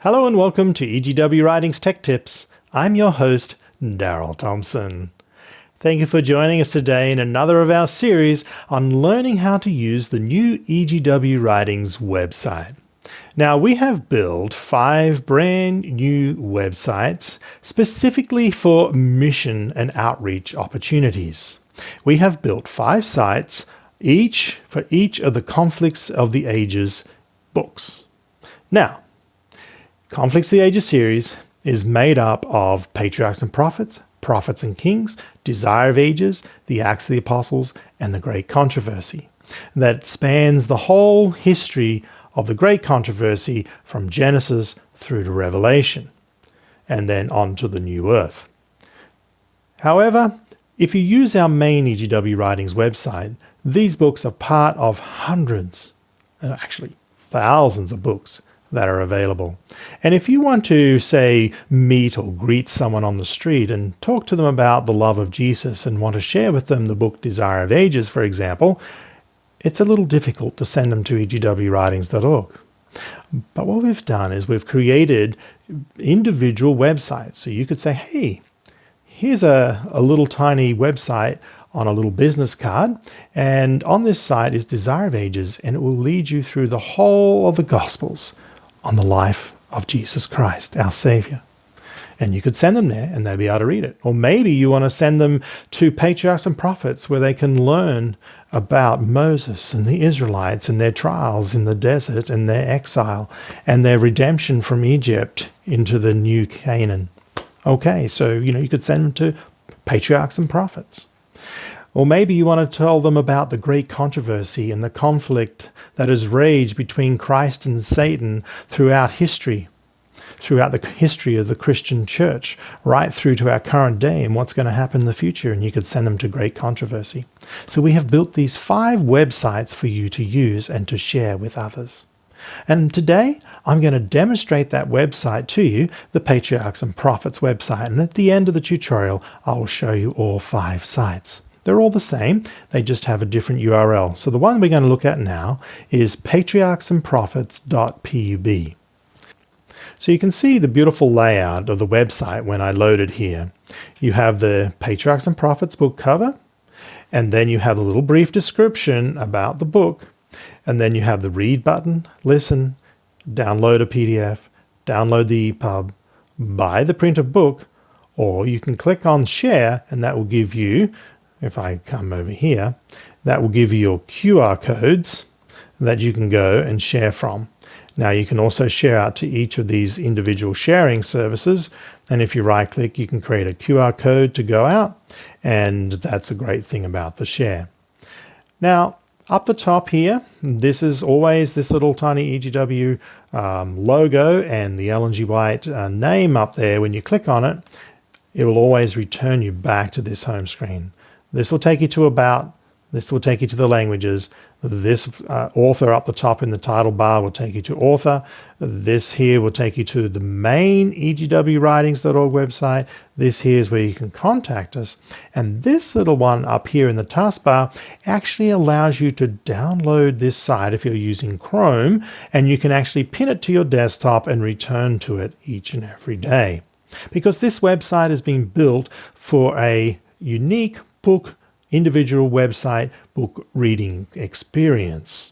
Hello and welcome to EGW Writings Tech Tips. I'm your host, Daryl Thompson. Thank you for joining us today in another of our series on learning how to use the new EGW Writings website. Now, we have built 5 brand new websites specifically for mission and outreach opportunities. We have built 5 sites, each for each of the Conflicts of the Ages books. Now, Conflicts of the Ages series is made up of Patriarchs and Prophets, Prophets and Kings, Desire of Ages, the Acts of the Apostles, and the Great Controversy. That spans the whole history of the Great Controversy from Genesis through to Revelation, and then on to the New Earth. However, if you use our main EGW Writings website, these books are part of hundreds, actually thousands of books that are available. And if you want to, say, meet or greet someone on the street and talk to them about the love of Jesus and want to share with them the book Desire of Ages, for example, it's a little difficult to send them to egwwritings.org. But what we've done is we've created individual websites. So you could say, hey, here's a little tiny website on a little business card, and on this site is Desire of Ages, and it will lead you through the whole of the Gospels on the life of Jesus Christ, our Savior. And you could send them there and they'll be able to read it. Or maybe you want to send them to Patriarchs and Prophets where they can learn about Moses and the Israelites and their trials in the desert and their exile and their redemption from Egypt into the new Canaan. Okay, so you could send them to Patriarchs and Prophets. Or maybe you want to tell them about the great controversy and the conflict that has raged between Christ and Satan throughout history, throughout the history of the Christian church, right through to our current day and what's going to happen in the future, and you could send them to Great Controversy. So we have built these 5 websites for you to use and to share with others. And today, I'm going to demonstrate that website to you, the Patriarchs and Prophets website, and at the end of the tutorial, I will show you all 5 sites. They're all the same, they just have a different URL. So the one we're going to look at now is patriarchsandprophets.pub. So you can see the beautiful layout of the website when I load it here. You have the Patriarchs and Prophets book cover, and then you have a little brief description about the book, and then you have the read button, listen, download a PDF, download the EPUB, buy the printed book, or you can click on share and that will give you, if I come over here, that will give you your QR codes that you can go and share from. Now you can also share out to each of these individual sharing services, and if you right click you can create a QR code to go out, and that's a great thing about the share. Now up the top here, this is always this little tiny EGW logo and the Ellen G. White name up there. When you click on it, it will always return you back to this home screen. This will take you to About, this will take you to the languages, this author up the top in the title bar will take you to author, this here will take you to the main egwwritings.org website, this here is where you can contact us, and this little one up here in the taskbar actually allows you to download this site if you're using Chrome, and you can actually pin it to your desktop and return to it each and every day. Because this website is being built for a unique book, individual website book reading experience.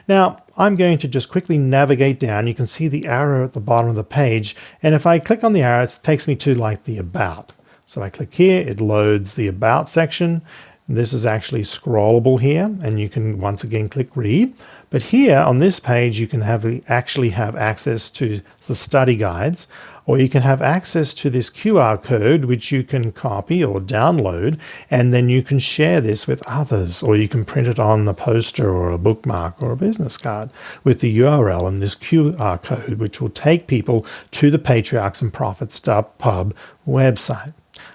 Now, I'm going to just quickly navigate down. You can see the arrow at the bottom of the page, and if I click on the arrow, it takes me to like the About. So I click here, it loads the About section. This is actually scrollable here, and you can once again click Read. But here on this page, you can actually have access to the study guides, or you can have access to this QR code, which you can copy or download, and then you can share this with others, or you can print it on a poster or a bookmark or a business card with the URL and this QR code, which will take people to the Patriarchs and Prophets.pub website.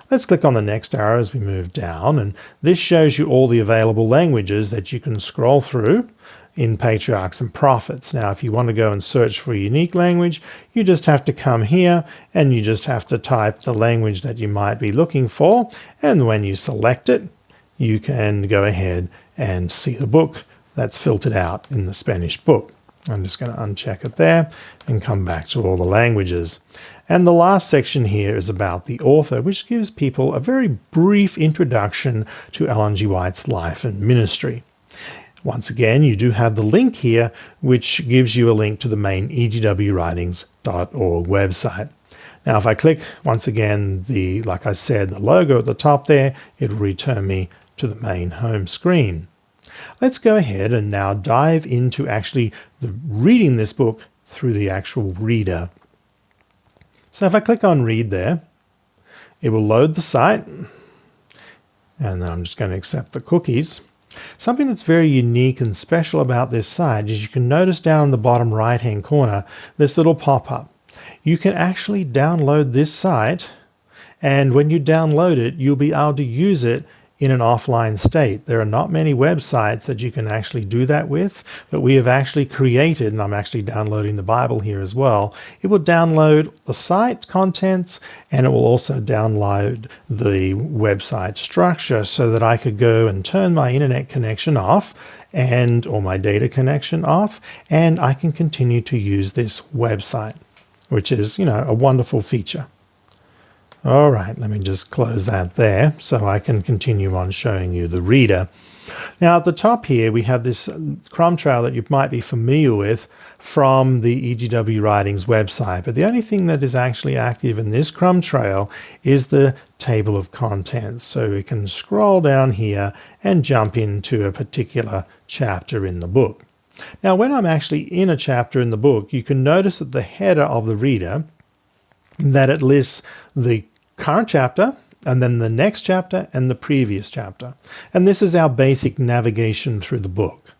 Let's click on the next arrow as we move down, and this shows you all the available languages that you can scroll through in Patriarchs and Prophets. Now, if you want to go and search for a unique language, you just have to come here and you just have to type the language that you might be looking for, and when you select it, you can go ahead and see the book that's filtered out in the Spanish book. I'm just going to uncheck it there and come back to all the languages. And the last section here is about the author, which gives people a very brief introduction to Ellen G. White's life and ministry. Once again, you do have the link here, which gives you a link to the main egwritings.org website. Now, if I click, once again, like I said, the logo at the top there, it'll return me to the main home screen. Let's go ahead and now dive into actually reading this book through the actual reader. So if I click on read there, it will load the site, and then I'm just going to accept the cookies. Something that's very unique and special about this site is you can notice down in the bottom right hand corner this little pop-up. You can actually download this site, and when you download it, you'll be able to use it in an offline state. There are not many websites that you can actually do that with, but we have actually created, and I'm actually downloading the Bible here as well. It will download the site contents, and it will also download the website structure so that I could go and turn my internet connection off or my data connection off, and I can continue to use this website, which is, a wonderful feature. All right, let me just close that there so I can continue on showing you the reader. Now at the top here, we have this crumb trail that you might be familiar with from the EGW Writings website. But the only thing that is actually active in this crumb trail is the table of contents. So we can scroll down here and jump into a particular chapter in the book. Now, when I'm actually in a chapter in the book, you can notice at the header of the reader that it lists the current chapter, and then the next chapter and the previous chapter. And this is our basic navigation through the book.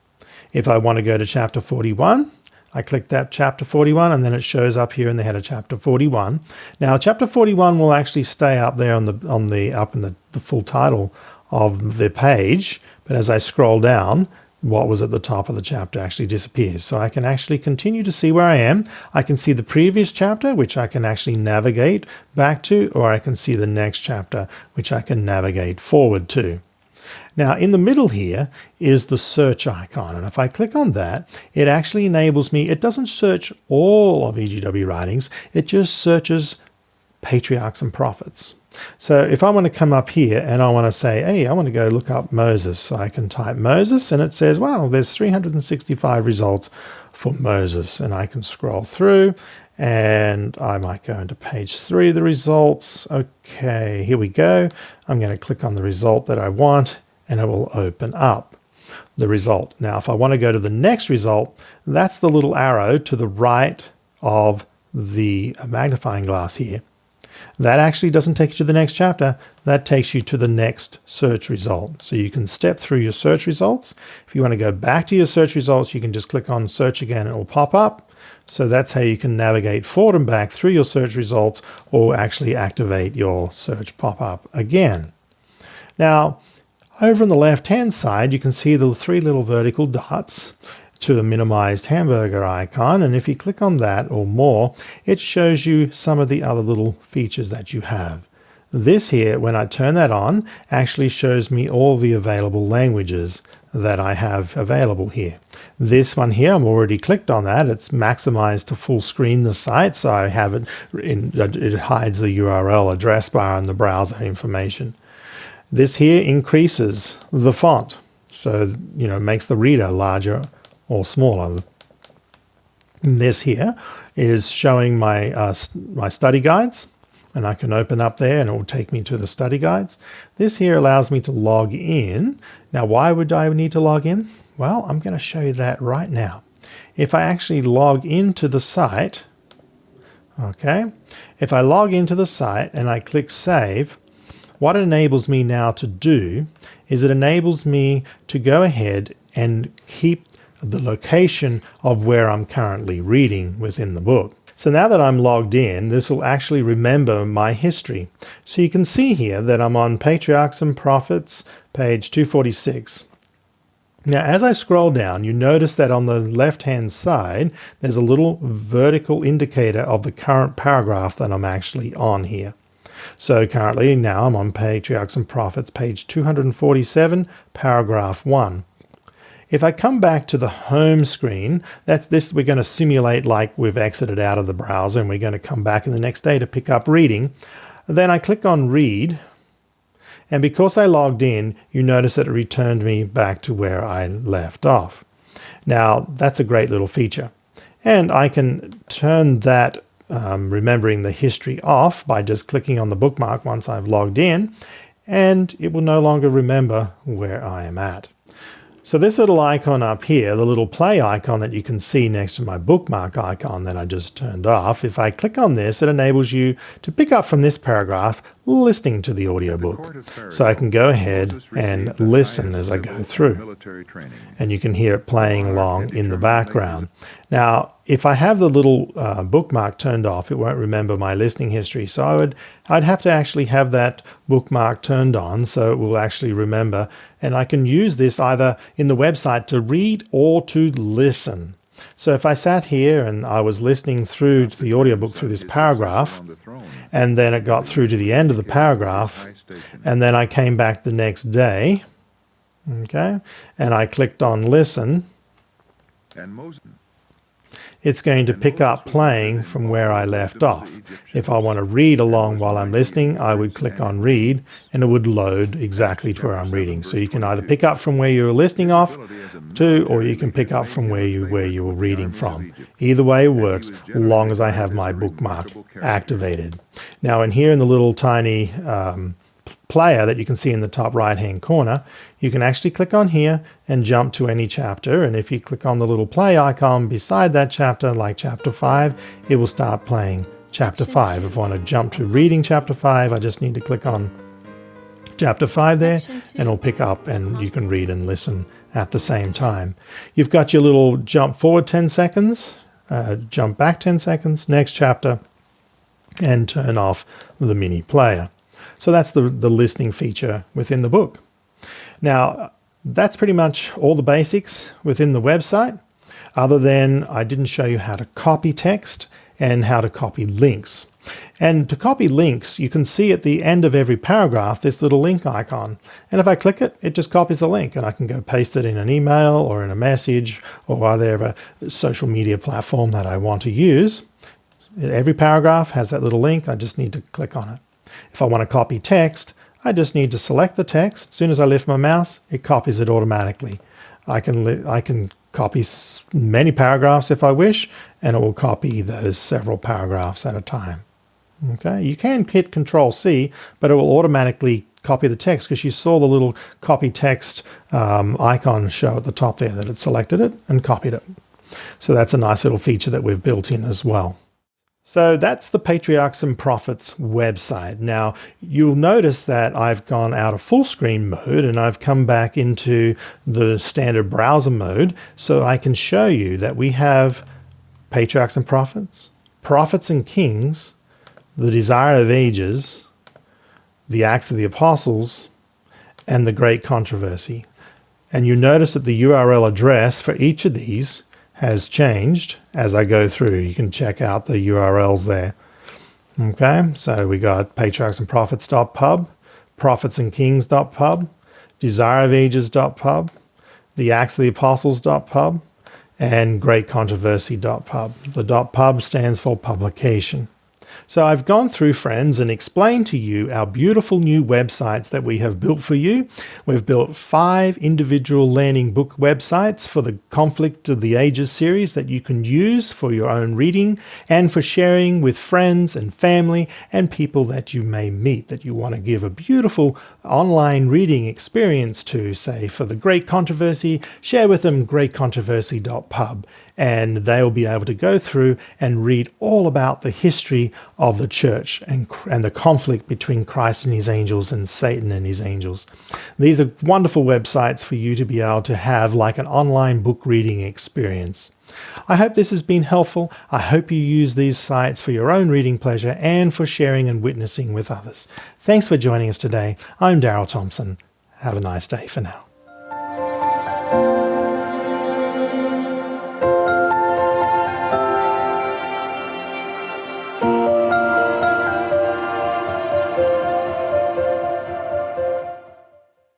If I want to go to chapter 41, I click that chapter 41, and then it shows up here in the header chapter 41. Now, chapter 41 will actually stay up there up in the full title of the page, but as I scroll down, what was at the top of the chapter actually disappears. So I can actually continue to see where I am. I can see the previous chapter, which I can actually navigate back to, or I can see the next chapter, which I can navigate forward to. Now, in the middle here is the search icon, and if I click on that, it actually enables me, it doesn't search all of EGW Writings, it just searches patriarchs and prophets. So if I want to come up here and I want to say, hey, I want to go look up Moses, so I can type Moses, and it says, wow, there's 365 results for Moses. And I can scroll through, and I might go into page 3 of the results. Okay, here we go. I'm going to click on the result that I want, and it will open up the result. Now, if I want to go to the next result, that's the little arrow to the right of the magnifying glass here. That actually doesn't take you to the next chapter. That takes you to the next search result. So you can step through your search results. If you want to go back to your search results, you can just click on search again and it will pop up. So that's how you can navigate forward and back through your search results, or actually activate your search pop-up again. Now, over on the left-hand side, you can see the 3 little vertical dots to a minimized hamburger icon, and if you click on that or more, it shows you some of the other little features that you have. This here, when I turn that on, actually shows me all the available languages that I have available here. This one here, I'm already clicked on that. It's maximized to full screen the site, so I have it it hides the URL address bar and the browser information. This here increases the font, so makes the reader larger or smaller. This here is showing my study guides, and I can open up there and it will take me to the study guides. This here allows me to log in. Now, why would I need to log in? Well, I'm going to show you that right now. If I actually log into the site, okay, if I log into the site and I click save, what it enables me now to do is it enables me to go ahead and keep the location of where I'm currently reading within the book. So now that I'm logged in, this will actually remember my history. So you can see here that I'm on Patriarchs and Prophets, page 246. Now, as I scroll down, you notice that on the left-hand side, there's a little vertical indicator of the current paragraph that I'm actually on here. So currently now I'm on Patriarchs and Prophets, page 247, paragraph 1. If I come back to the home screen, we're going to simulate like we've exited out of the browser and we're going to come back in the next day to pick up reading. Then I click on read, and because I logged in, you notice that it returned me back to where I left off. Now, that's a great little feature. And I can turn that remembering the history off by just clicking on the bookmark once I've logged in, and it will no longer remember where I am at. So this little icon up here, the little play icon that you can see next to my bookmark icon that I just turned off, if I click on this, it enables you to pick up from this paragraph listening to the audiobook. So I can go ahead and listen as I go through. And you can hear it playing along in the background. Now, if I have the little bookmark turned off, it won't remember my listening history. So I'd have to actually have that bookmark turned on so it will actually remember. And I can use this either in the website to read or to listen. So if I sat here and I was listening through to the audiobook through this paragraph, and then it got through to the end of the paragraph, and then I came back the next day, okay, and I clicked on listen, it's going to pick up playing from where I left off. If I want to read along while I'm listening, I would click on read and it would load exactly to where I'm reading. So you can either pick up from where you were listening off to, or you can pick up from where you were reading from. Either way works, as long as I have my bookmark activated. Now in here in the little tiny player that you can see in the top right hand corner, you can actually click on here and jump to any chapter, and if you click on the little play icon beside that chapter, like chapter 5, it will start playing chapter 5. If I want to jump to reading chapter 5, I just need to click on chapter 5 there and it'll pick up and you can read and listen at the same time. You've got your little jump forward 10 seconds, jump back 10 seconds, next chapter, and turn off the mini player. So that's the listening feature within the book. Now, that's pretty much all the basics within the website, other than I didn't show you how to copy text and how to copy links. And to copy links, you can see at the end of every paragraph this little link icon. And if I click it, it just copies the link, and I can go paste it in an email or in a message or whatever social media platform that I want to use. Every paragraph has that little link. I just need to click on it. If I want to copy text, I just need to select the text. As soon as I lift my mouse, it copies it automatically. I can copy many paragraphs if I wish, and it will copy those several paragraphs at a time. Okay, you can hit Control-C, but it will automatically copy the text because you saw the little copy text icon show at the top there that it selected it and copied it. So that's a nice little feature that we've built in as well. So that's the Patriarchs and Prophets website. Now, you'll notice that I've gone out of full screen mode and I've come back into the standard browser mode so I can show you that we have Patriarchs and Prophets, Prophets and Kings, the Desire of Ages, the Acts of the Apostles, and the Great Controversy. And you notice that the URL address for each of these has changed as I go through. You can check out the URLs there. Okay, so we got patriarchsandprophets.pub, prophetsandkings.pub, desireofages.pub, the Acts of the Apostles.pub, and greatcontroversy.pub. The .pub stands for publication. So I've gone through, friends, and explained to you our beautiful new websites that we have built for you. We've built 5 individual learning book websites for the Conflict of the Ages series that you can use for your own reading and for sharing with friends and family and people that you may meet that you want to give a beautiful online reading experience to. Say, for the Great Controversy, share with them greatcontroversy.pub. And they'll be able to go through and read all about the history of the church and the conflict between Christ and his angels and Satan and his angels. These are wonderful websites for you to be able to have like an online book reading experience. I hope this has been helpful. I hope you use these sites for your own reading pleasure and for sharing and witnessing with others. Thanks for joining us today. I'm Daryl Thompson. Have a nice day for now.